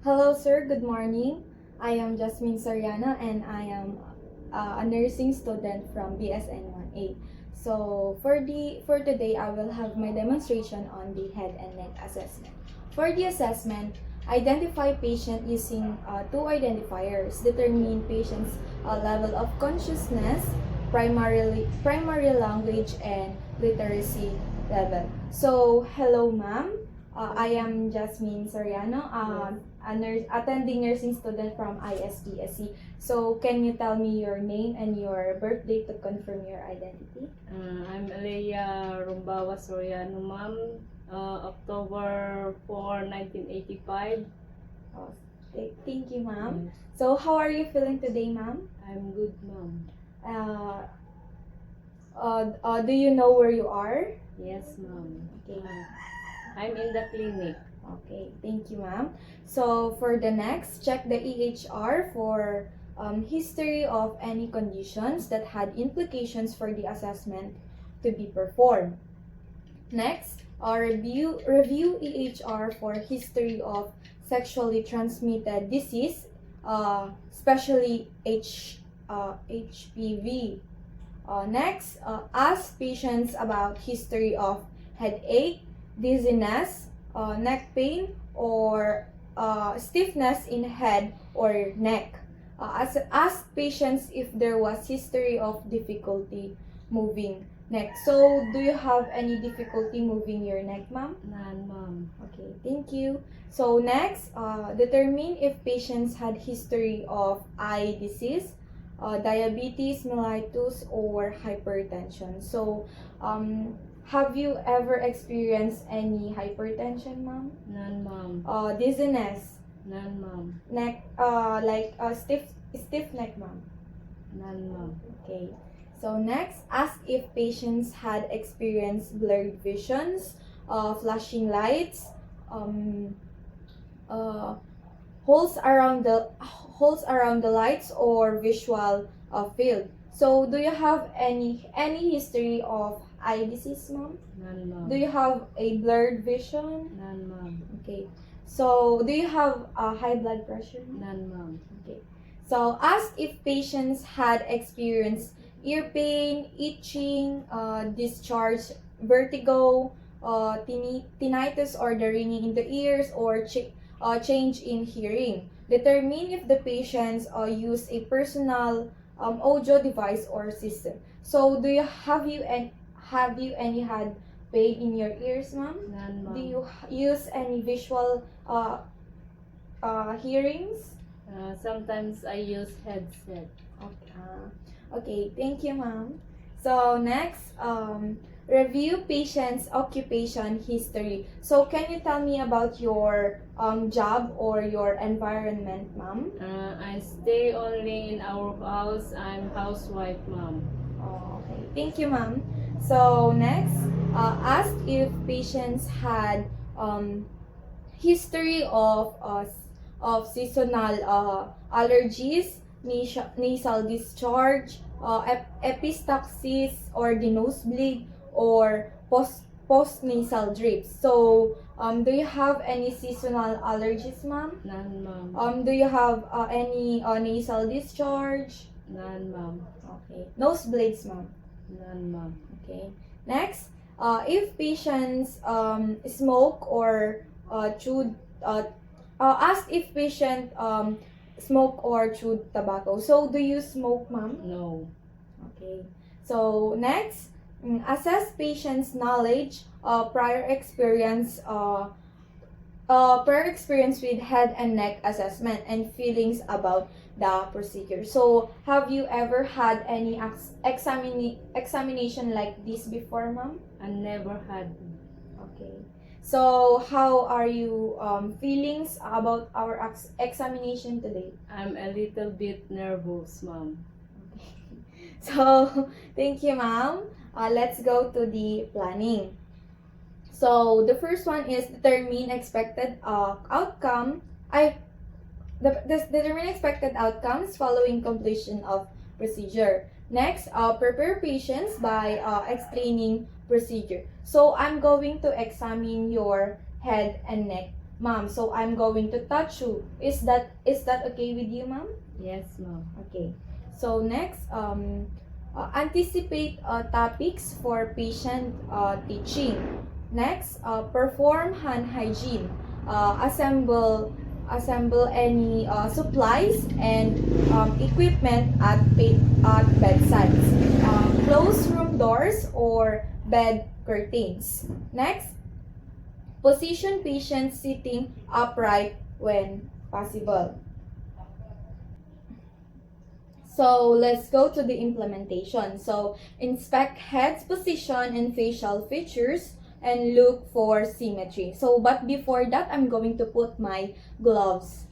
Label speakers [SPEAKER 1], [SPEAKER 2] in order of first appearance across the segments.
[SPEAKER 1] Hello, sir. Good morning. I am Jasmine Soriano and I am a nursing student from BSN 1A. For today, I will have my demonstration on the head and neck assessment. For the assessment, identify patient using two identifiers. Determine patient's level of consciousness, primary language, and literacy level. So, hello, ma'am. I am Jasmine Soriano, attending nursing student from ISTSC. So, can you tell me your name and your birthday to confirm your identity?
[SPEAKER 2] I'm Alea Rumbawa Soriano, ma'am. October 4, 1985.
[SPEAKER 1] Oh, thank you, ma'am.
[SPEAKER 2] Yes.
[SPEAKER 1] So, how are you feeling today, ma'am?
[SPEAKER 2] I'm good, ma'am.
[SPEAKER 1] Uh, do you know where you are?
[SPEAKER 2] Yes, ma'am.
[SPEAKER 1] Okay.
[SPEAKER 2] I'm in the clinic.
[SPEAKER 1] Okay, thank you, ma'am. So for the next, check the EHR for history of any conditions that had implications for the assessment to be performed. Next, review EHR for history of sexually transmitted disease, especially HPV. Next, ask patients about history of headache, dizziness, neck pain, or stiffness in head or neck. Ask patients if there was history of difficulty moving neck. So, do you have any difficulty moving your neck, ma'am?
[SPEAKER 2] None, ma'am.
[SPEAKER 1] Okay, thank you. So next, determine if patients had history of eye disease, diabetes mellitus, or hypertension. So, have you ever experienced any hypertension, ma'am?
[SPEAKER 2] None, ma'am.
[SPEAKER 1] Dizziness,
[SPEAKER 2] None, ma'am.
[SPEAKER 1] neck, stiff neck, ma'am.
[SPEAKER 2] None, ma'am.
[SPEAKER 1] Okay. So next, ask if patients had experienced blurred visions, flashing lights, um, uh, holes around the lights or visual field. So, do you have any history of eye disease, ma'am?
[SPEAKER 2] None, ma'am.
[SPEAKER 1] Do you have a blurred vision?
[SPEAKER 2] None, ma'am.
[SPEAKER 1] Okay. So, do you have high blood pressure?
[SPEAKER 2] None, ma'am.
[SPEAKER 1] Okay. So, ask if patients had experienced ear pain, itching, discharge, vertigo, tinnitus or the ringing in the ears, or change in hearing. Determine if the patients use a personal audio device or system. So, have you any had pain in your ears, ma'am?
[SPEAKER 2] None, ma'am.
[SPEAKER 1] Do you use any visual hearings?
[SPEAKER 2] Sometimes I use headset.
[SPEAKER 1] Okay, thank you, ma'am. So next, review patient's occupation history. So can you tell me about your job or your environment, ma'am?
[SPEAKER 2] I stay only in our house. I'm housewife, ma'am.
[SPEAKER 1] Oh, okay, thank you, ma'am. So next, ask if patients had history of seasonal allergies, nasal discharge, epistaxis or the nosebleed, or postnasal drips. So, do you have any seasonal allergies, ma'am?
[SPEAKER 2] None, ma'am.
[SPEAKER 1] Do you have any nasal discharge?
[SPEAKER 2] None, ma'am.
[SPEAKER 1] Okay. Nosebleeds, ma'am.
[SPEAKER 2] None, ma'am.
[SPEAKER 1] Okay. Next, if patients smoke or chewed, ask if patient smoke or chewed tobacco. So, do you smoke, ma'am?
[SPEAKER 2] No.
[SPEAKER 1] Okay. So, next, assess patient's knowledge, prior experience with head and neck assessment and feelings about the procedure. So, have you ever had any examination like this before, ma'am?
[SPEAKER 2] I never had.
[SPEAKER 1] Okay. So, how are you feelings about our examination today?
[SPEAKER 2] I'm a little bit nervous, ma'am.
[SPEAKER 1] So, thank you, ma'am. Let's go to the planning. So, the first one is determine expected outcome. Determine expected outcomes following completion of procedure. Next, prepare patients by explaining procedure. So, I'm going to examine your head and neck Ma'am, so I'm going to touch you. Is that okay with you, ma'am?
[SPEAKER 2] Yes, ma'am.
[SPEAKER 1] Okay. So next, anticipate topics for patient teaching. Next, perform hand hygiene. Assemble any supplies and equipment at bedsides. Close room doors or bed curtains. Next, position patient sitting upright when possible. So let's go to the implementation. So inspect head's position and facial features and look for symmetry. So but before that, I'm going to put my gloves.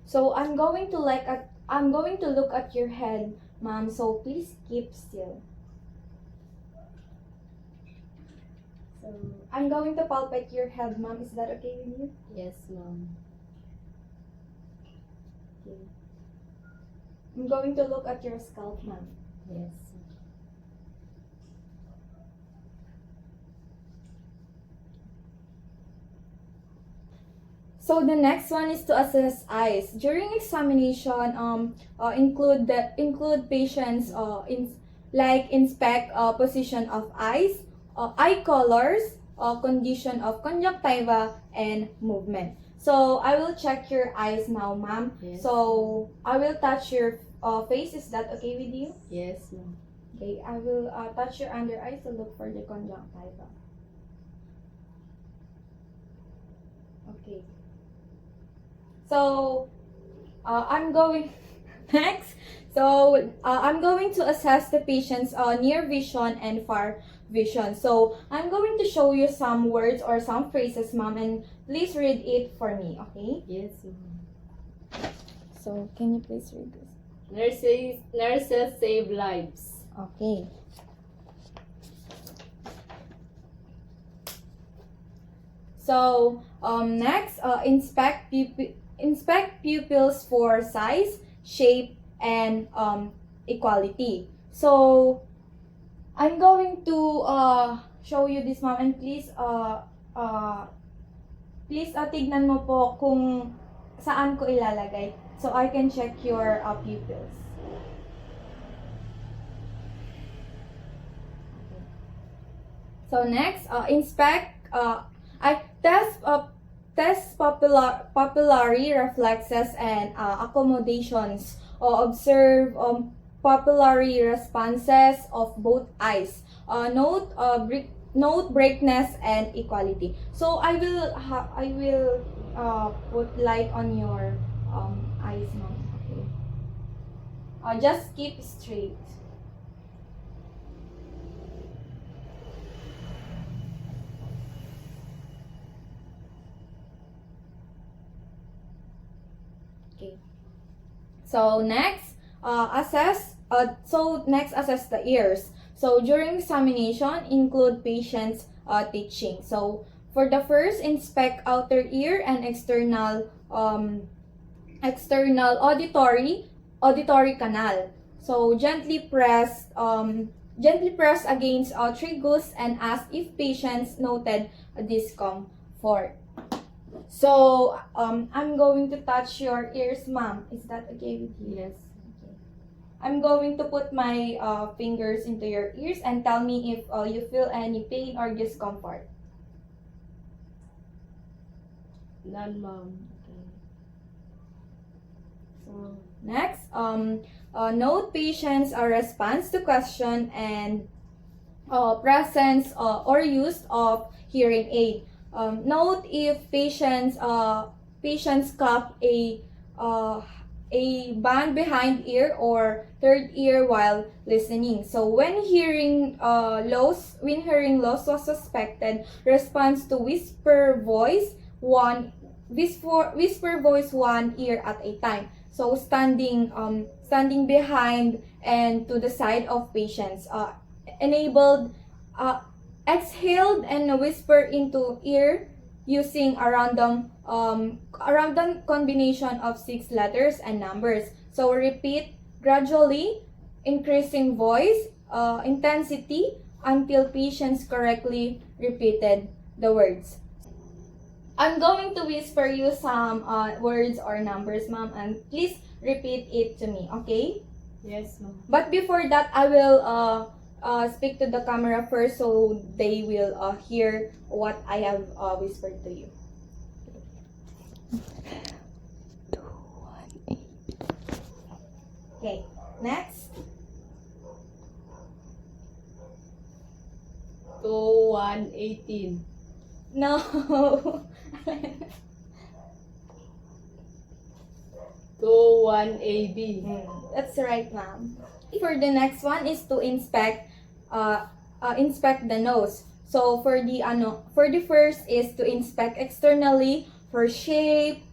[SPEAKER 1] So I'm going to look at your head, ma'am. So please keep still. So I'm going to palpate your head, ma'am. Is that okay with you?
[SPEAKER 2] Yes, ma'am.
[SPEAKER 1] Okay. I'm going to look at your scalp, ma'am.
[SPEAKER 2] Yes.
[SPEAKER 1] So the next one is to assess eyes. During examination, include patients inspect position of eyes, eye colors, condition of conjunctiva, and movement. So I will check your eyes now, ma'am.
[SPEAKER 2] Yes.
[SPEAKER 1] So I will touch your face. Is that okay with you?
[SPEAKER 2] Yes, ma'am.
[SPEAKER 1] Okay, I will touch your under eyes to look for the conjunctiva. Okay. So, I'm going next. So, I'm going to assess the patient's near vision and far vision. So, I'm going to show you some words or some phrases, ma'am, and please read it for me, okay?
[SPEAKER 2] Yes, ma'am.
[SPEAKER 1] So, can you please read this?
[SPEAKER 2] Nurses save lives.
[SPEAKER 1] Okay. So, next, inspect pupils for size, shape, and equality. So, I'm going to show you this, ma'am, and please tignan mo po kung saan ko ilalagay so I can check your pupils. So next, inspect test papillary reflexes and accommodations, or observe papillary responses of both eyes. Note brightness and equality. So I will put light on your eyes now. Okay. Just keep straight. Okay. So next, assess the ears. So during examination, include patient's teaching. So for the first, inspect outer ear and external auditory canal. So gently press against tragus and ask if patients noted discomfort. So, I'm going to touch your ears, ma'am. Is that okay with you?
[SPEAKER 2] Yes.
[SPEAKER 1] Okay. I'm going to put my fingers into your ears and tell me if you feel any pain or discomfort.
[SPEAKER 2] None, ma'am.
[SPEAKER 1] Okay. So, next, note patient's response to question and presence or use of hearing aid. Note if patients cup a band behind ear or third ear while listening. So when hearing loss was suspected, response to whisper voice one ear at a time. So standing behind and to the side of patients. Enabled exhaled and whisper into ear using a random combination of 6 letters and numbers. So repeat gradually, increasing voice intensity until patients correctly repeated the words. I'm going to whisper you some words or numbers, ma'am, and please repeat it to me, okay?
[SPEAKER 2] Yes, ma'am.
[SPEAKER 1] But before that, I will speak to the camera first so they will hear what I have whispered to you. 218. Okay, next.
[SPEAKER 2] 2118.
[SPEAKER 1] No.
[SPEAKER 2] 21AB.
[SPEAKER 1] That's right, ma'am. For the next one is to inspect the nose. So for the first is to inspect externally for shape,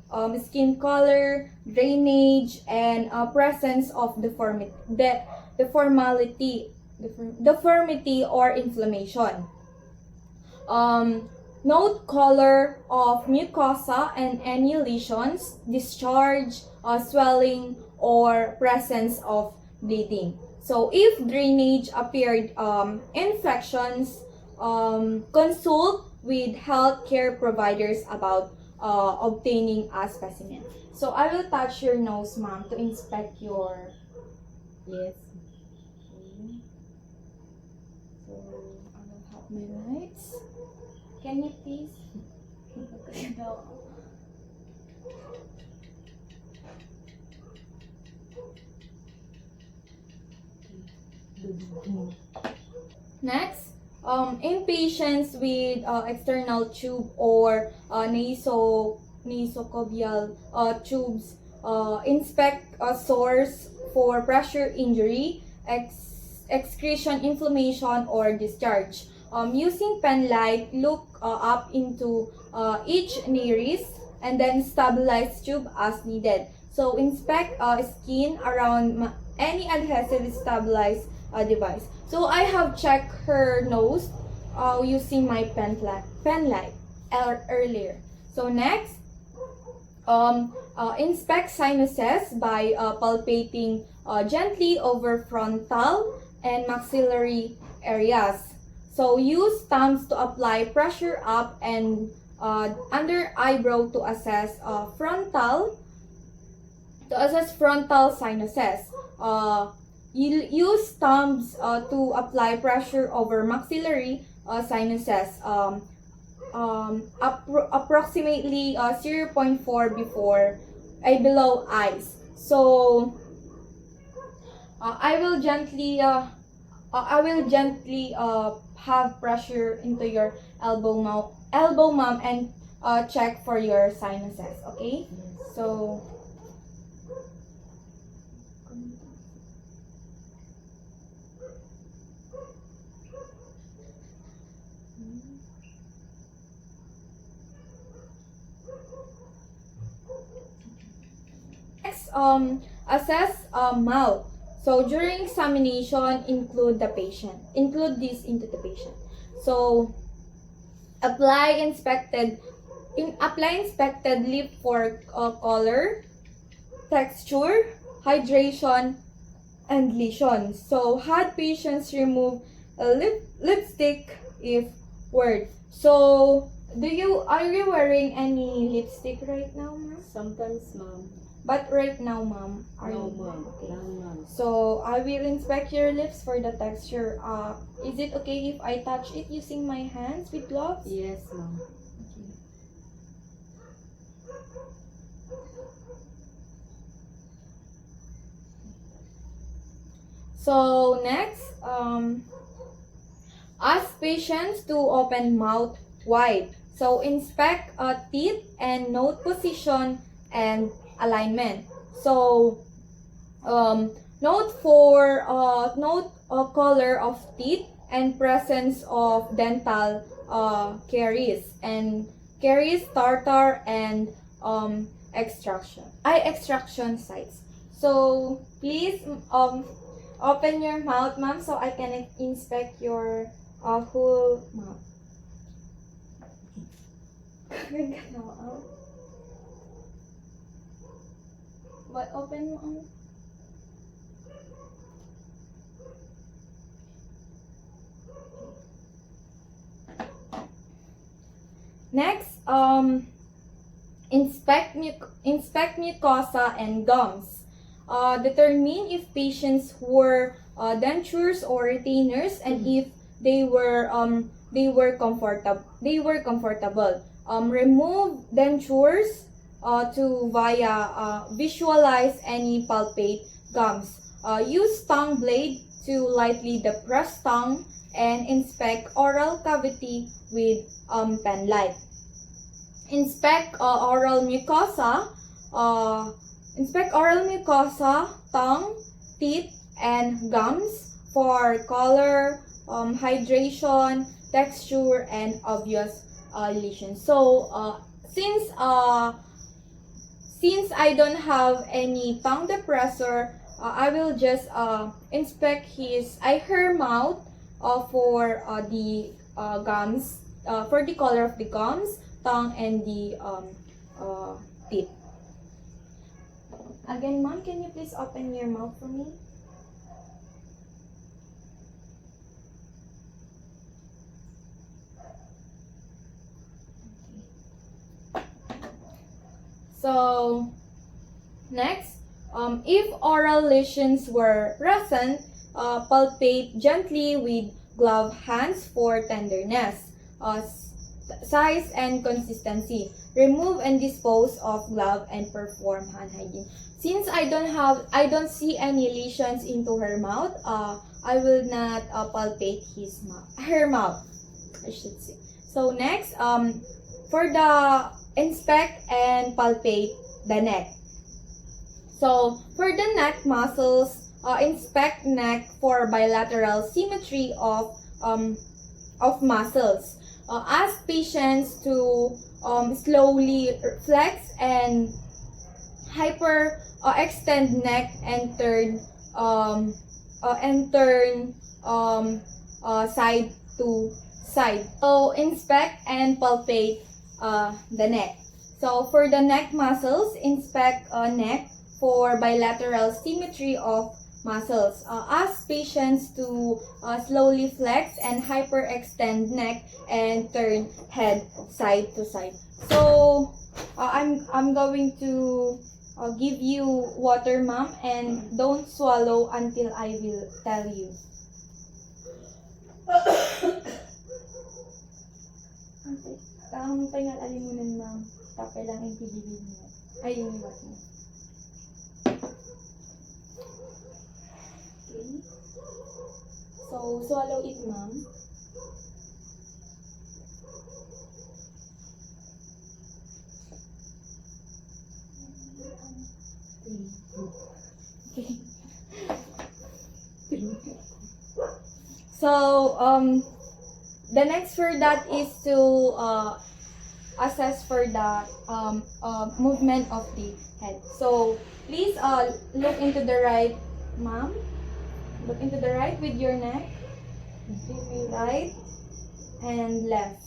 [SPEAKER 1] skin color, drainage, and presence of deformity or inflammation. Note color of mucosa and any lesions, discharge, swelling, or presence of bleeding. So if drainage appeared infections, consult with healthcare providers about obtaining a specimen. So I will touch your nose, ma'am, to inspect your...
[SPEAKER 2] Yes.
[SPEAKER 1] Okay. So I will have my lights. Can you please? No. Next, in patients with external tube or nasocobial tubes, inspect a source for pressure injury, excretion inflammation, or discharge. Using pen light, look up into each nares and then stabilize tube as needed. So inspect skin around any adhesive stabilize device. So I have checked her nose using my pen light earlier. So next, inspect sinuses by palpating gently over frontal and maxillary areas. So use thumbs to apply pressure up and under eyebrow to assess frontal sinuses. You use thumbs to apply pressure over maxillary sinuses, approximately 0.4 below eyes. So I will gently have pressure into your elbow, ma'am, and check for your sinuses. Okay. So. Next, assess mouth. So during examination, include this into the patient. So apply inspected lip for color, texture, hydration, and lesions. So had patients remove lipstick if word. So are you wearing any lipstick right now, ma'am?
[SPEAKER 2] Sometimes, ma'am.
[SPEAKER 1] But right now, ma'am,
[SPEAKER 2] No, ma'am.
[SPEAKER 1] okay?
[SPEAKER 2] No, ma'am.
[SPEAKER 1] So I will inspect your lips for the texture. Is it okay if I touch it using my hands with gloves?
[SPEAKER 2] Yes, ma'am.
[SPEAKER 1] Okay. So next, ask patients to open mouth wide. So inspect teeth and note position and alignment. So, note for color of teeth and presence of dental caries and caries, tartar, and eye extraction sites. So please open your mouth, ma'am, so I can inspect your whole mouth. But open mo ang next, inspect mucosa and gums. Determine if patients wore dentures or retainers and if they were comfortable. Remove dentures to visualize any palpate gums. Use tongue blade to lightly depress tongue and inspect oral cavity with pen light. Inspect oral mucosa, tongue, teeth, and gums for color, hydration, texture, and obvious lesions. So, since I don't have any tongue depressor, I will just inspect her mouth for the gums, for the color of the gums, tongue, and the teeth. Again, ma'am, can you please open your mouth for me? So, next, if oral lesions were present, palpate gently with gloved hands for tenderness, size, and consistency. Remove and dispose of glove and perform hand hygiene. Since I don't see any lesions into her mouth, I will not palpate her mouth, I should say. So next, for the inspect and palpate the neck. So for the neck muscles, inspect neck for bilateral symmetry of muscles. Ask patients to slowly flex and hyper extend neck and turn side to side. So inspect and palpate the neck. So for the neck muscles, inspect neck for bilateral symmetry of muscles. Ask patients to slowly flex and hyperextend neck and turn head side to side. So I'm going to give you water, ma'am, and don't swallow until I will tell you. Pahingal alimunan, ma'am. Tapay lang yung pilibig mo. Ay, yung ibat mo. Okay. So, swallow it, ma'am. Okay. So, the next for that is to assess for the movement of the head. So, please look into the right, ma'am. Look into the right with your neck. Right and left.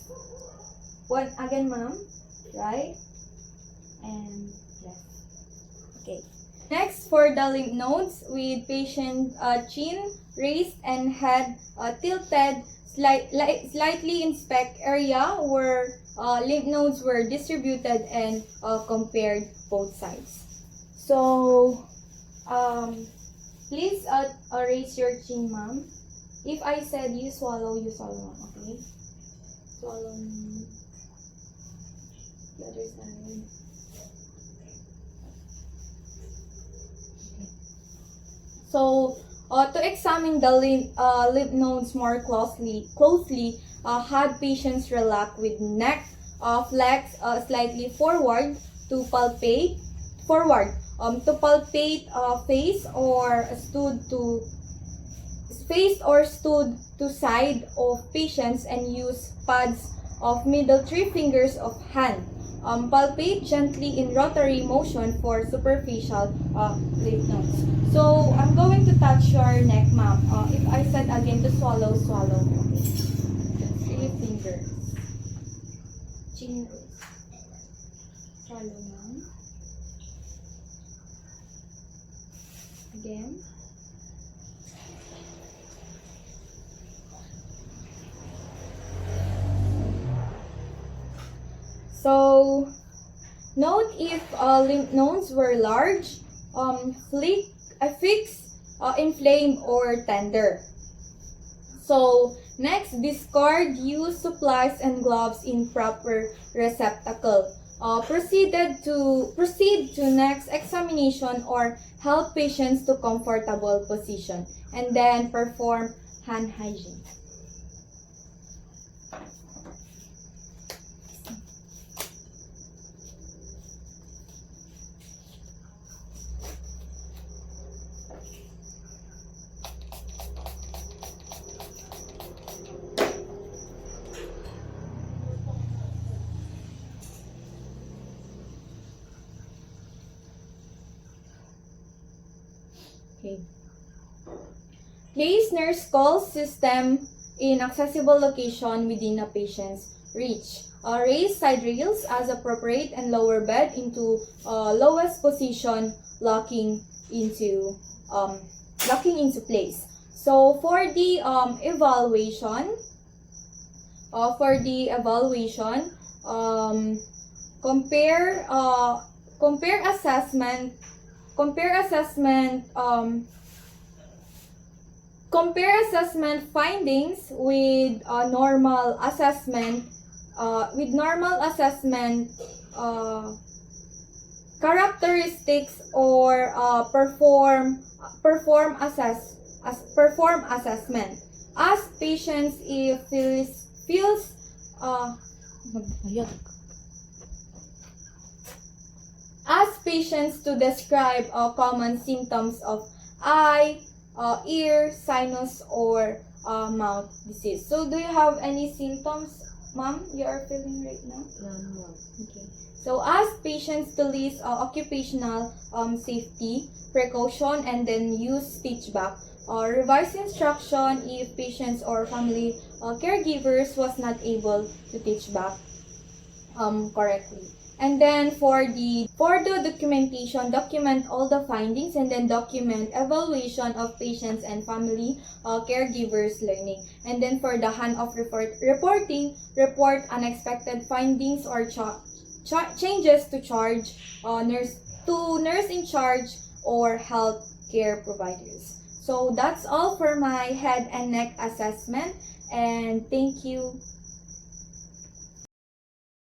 [SPEAKER 1] One again, ma'am. Right and left. Okay. Next, for the lymph nodes with patient chin raised and head tilted, slightly inspect area where lymph nodes were distributed and compared both sides. So, please raise your chin, ma'am. If I said you swallow, ma'am. Okay? Swallow the other side. So, to examine the lymph nodes more closely, had patients relax with neck flex slightly forward to palpate forward to palpate stood to side of patients and use pads of middle 3 fingers of hand. Palpate gently in rotary motion for superficial lymph nodes. So, I'm going to touch your neck, ma'am. If I said again to swallow, swallow. Okay. 3 fingers. Chin raise. Swallow, ma'am. Again. So, note if lymph nodes were large, fixed, inflamed, or tender. So, next, discard used supplies and gloves in proper receptacle. Proceed to next examination or help patients to comfortable position, and then perform hand hygiene. Okay. Place nurse call system in accessible location within a patient's reach. Raise side rails as appropriate and lower bed into lowest position, locking into place. So for the evaluation, compare assessment findings with normal assessment characteristics, or perform assessment. Ask patients if feels ask patients to describe common symptoms of eye, ear, sinus, or mouth disease. So, do you have any symptoms, ma'am, you are feeling right now?
[SPEAKER 2] No.
[SPEAKER 1] Okay. So, ask patients to list occupational safety precaution and then use stitch back. Revise instruction if patients or family caregivers was not able to teach back correctly. And then for the documentation, document all the findings and then document evaluation of patients and family caregivers learning. And then for the hand-off reporting, report unexpected findings or changes to nurse in charge or health care providers. So that's all for my head and neck assessment, and thank you.